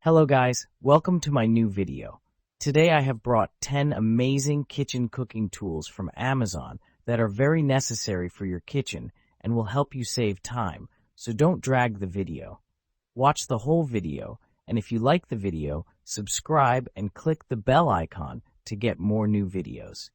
Hello guys, welcome to my new video. Today I have brought 10 amazing kitchen cooking tools from Amazon that are very necessary for your kitchen and will help you save time, so don't drag the video. Watch the whole video, and if you like the video, subscribe and click the bell icon to get more new videos.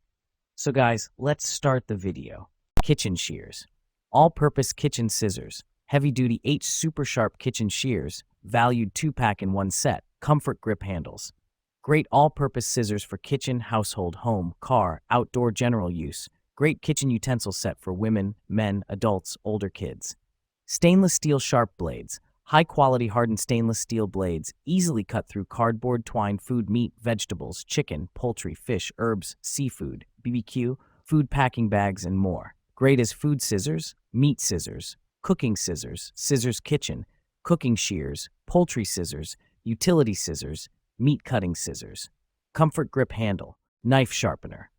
So guys, let's start the video. Kitchen shears. All-purpose kitchen scissors. Heavy-duty H super sharp kitchen shears, valued 2-pack in one set, comfort grip handles. Great all-purpose scissors for kitchen, household, home, car, outdoor general use. Great kitchen utensil set for women, men, adults, older kids. Stainless steel sharp blades. High-quality hardened stainless steel blades, easily cut through cardboard, twine, food, meat, vegetables, chicken, poultry, fish, herbs, seafood, BBQ, food packing bags, and more. Great as food scissors, meat scissors, cooking scissors, scissors kitchen, cooking shears, poultry scissors, utility scissors, meat cutting scissors. Comfort grip handle, knife sharpener.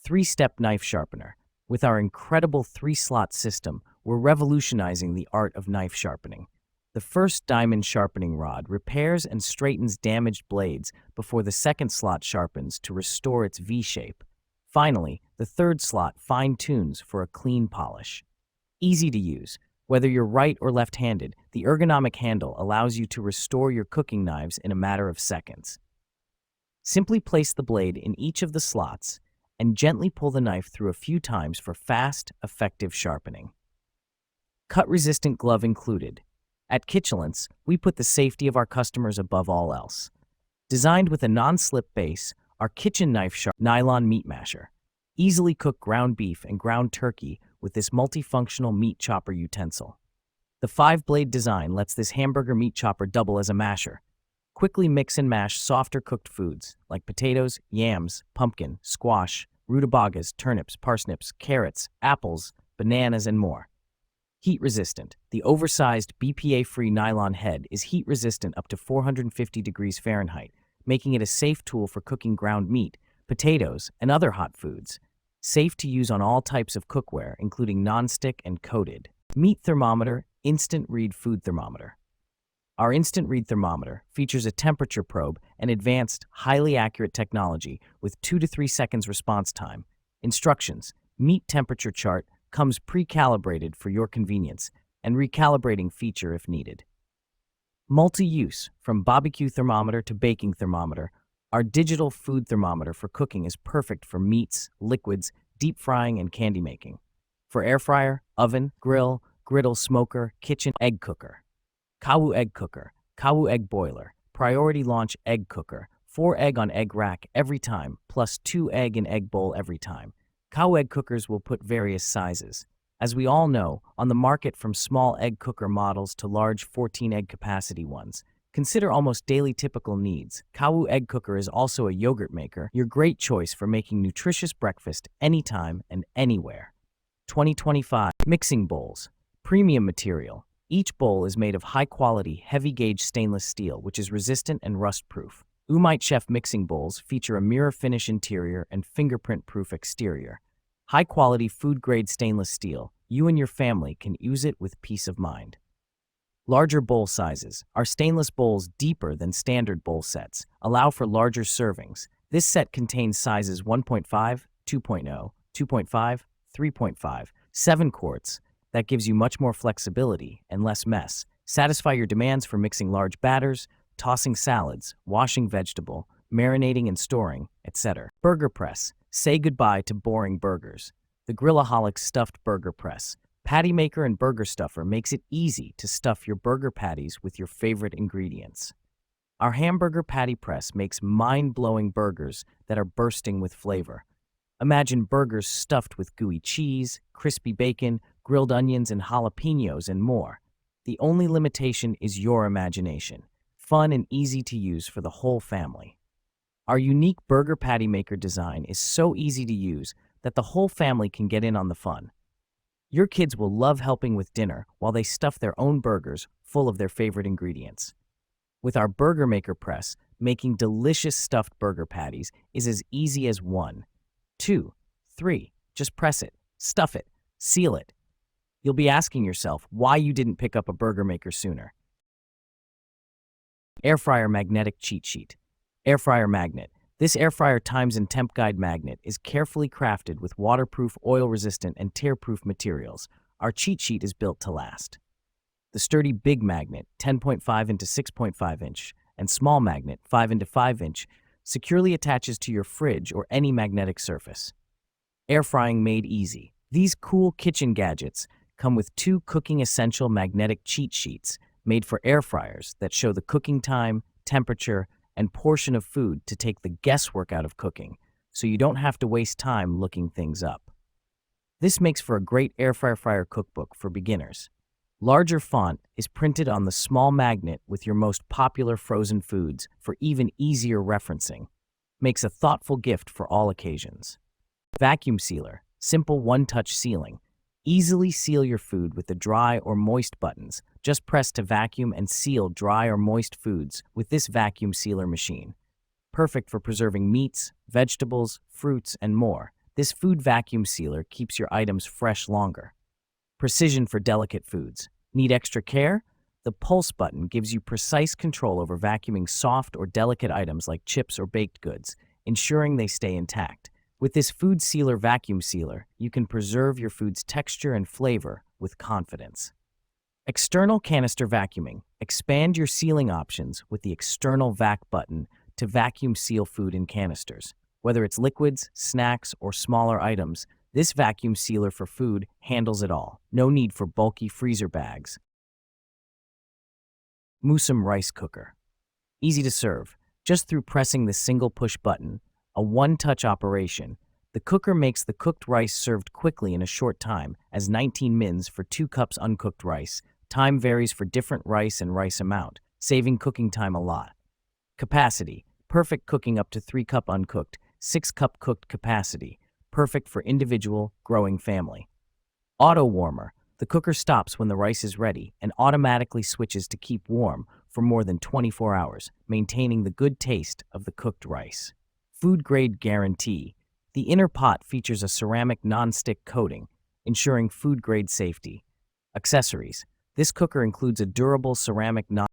3-step knife sharpener. With our incredible 3-slot system, we're revolutionizing the art of knife sharpening. The first diamond sharpening rod repairs and straightens damaged blades before the second slot sharpens to restore its V shape. Finally, the third slot fine-tunes for a clean polish. Easy to use. Whether you're right or left-handed, the ergonomic handle allows you to restore your cooking knives in a matter of seconds. Simply place the blade in each of the slots and gently pull the knife through a few times for fast, effective sharpening. Cut-resistant glove included. At Kitchalence, we put the safety of our customers above all else. Designed with a non-slip base, our kitchen knife sharp nylon meat masher. Easily cook ground beef and ground turkey with this multifunctional meat chopper utensil. The 5-blade design lets this hamburger meat chopper double as a masher. Quickly mix and mash softer cooked foods like potatoes, yams, pumpkin, squash, rutabagas, turnips, parsnips, carrots, apples, bananas, and more. Heat resistant. The oversized BPA-free nylon head is heat resistant up to 450 degrees Fahrenheit, making it a safe tool for cooking ground meat, potatoes, and other hot foods. Safe to use on all types of cookware, including non-stick and coated. Meat thermometer, instant read food thermometer. Our instant read thermometer features a temperature probe and advanced, highly accurate technology with 2 to 3 seconds response time. Instructions: meat temperature chart comes pre-calibrated for your convenience, and recalibrating feature if needed. Multi-use, from barbecue thermometer to baking thermometer, our digital food thermometer for cooking is perfect for meats, liquids, deep frying, and candy making. For air fryer, oven, grill, griddle, smoker, kitchen, egg cooker. Kawu egg cooker, Kawu egg boiler, priority launch egg cooker, 4 egg on egg rack every time, plus 2 egg in egg bowl every time. Kawu egg cookers will put various sizes. As we all know, on the market from small egg cooker models to large 14 egg capacity ones. Consider almost daily typical needs. Kawu egg cooker is also a yogurt maker, your great choice for making nutritious breakfast anytime and anywhere. 2025 mixing bowls, premium material. Each bowl is made of high-quality, heavy-gauge stainless steel, which is resistant and rust-proof. Umite Chef mixing bowls feature a mirror finish interior and fingerprint-proof exterior. High-quality food-grade stainless steel. You and your family can use it with peace of mind. Larger bowl sizes. Our stainless bowls, deeper than standard bowl sets, allow for larger servings. This set contains sizes 1.5, 2.0, 2.5, 3.5, 7 quarts. That gives you much more flexibility and less mess. Satisfy your demands for mixing large batters, tossing salads, washing vegetable, marinating and storing, etc. Burger press. Say goodbye to boring burgers. The Grillaholic stuffed burger press. Patty maker and burger stuffer makes it easy to stuff your burger patties with your favorite ingredients. Our hamburger patty press makes mind-blowing burgers that are bursting with flavor. Imagine burgers stuffed with gooey cheese, crispy bacon, grilled onions, and jalapenos, and more. The only limitation is your imagination. Fun and easy to use for the whole family. Our unique burger patty maker design is so easy to use that the whole family can get in on the fun. Your kids will love helping with dinner while they stuff their own burgers full of their favorite ingredients. With our burger maker press, making delicious stuffed burger patties is as easy as 1, 2, 3. Just press it, stuff it, seal it. You'll be asking yourself why you didn't pick up a burger maker sooner. Air fryer magnetic cheat sheet. Air fryer magnet. This air fryer times and temp guide magnet is carefully crafted with waterproof, oil-resistant, and tear-proof materials. Our cheat sheet is built to last. The sturdy big magnet, 10.5 into 6.5 inch, and small magnet, 5 into 5 inch, securely attaches to your fridge or any magnetic surface. Air frying made easy. These cool kitchen gadgets come with 2 cooking essential magnetic cheat sheets made for air fryers that show the cooking time, temperature, and portion of food to take the guesswork out of cooking, so you don't have to waste time looking things up. This makes for a great air fryer cookbook for beginners. Larger font is printed on the small magnet with your most popular frozen foods for even easier referencing. Makes a thoughtful gift for all occasions. Vacuum sealer, simple one-touch sealing. Easily seal your food with the dry or moist buttons. Just press to vacuum and seal dry or moist foods with this vacuum sealer machine. Perfect for preserving meats, vegetables, fruits, and more. This food vacuum sealer keeps your items fresh longer. Precision for delicate foods. Need extra care? The pulse button gives you precise control over vacuuming soft or delicate items like chips or baked goods, ensuring they stay intact. With this food sealer vacuum sealer, you can preserve your food's texture and flavor with confidence. External canister vacuuming. Expand your sealing options with the external vac button to vacuum seal food in canisters. Whether it's liquids, snacks, or smaller items, this vacuum sealer for food handles it all. No need for bulky freezer bags. Musum rice cooker. Easy to serve. Just through pressing the single push button, a one-touch operation, the cooker makes the cooked rice served quickly in a short time, as 19 mins for 2 cups uncooked rice. Time varies for different rice and rice amount, saving cooking time a lot. Capacity. Perfect cooking up to 3 cup uncooked, 6 cup cooked capacity. Perfect for individual, growing family. Auto warmer. The cooker stops when the rice is ready and automatically switches to keep warm for more than 24 hours, maintaining the good taste of the cooked rice. Food grade guarantee. The inner pot features a ceramic non-stick coating, ensuring food grade safety. Accessories. This cooker includes a durable ceramic non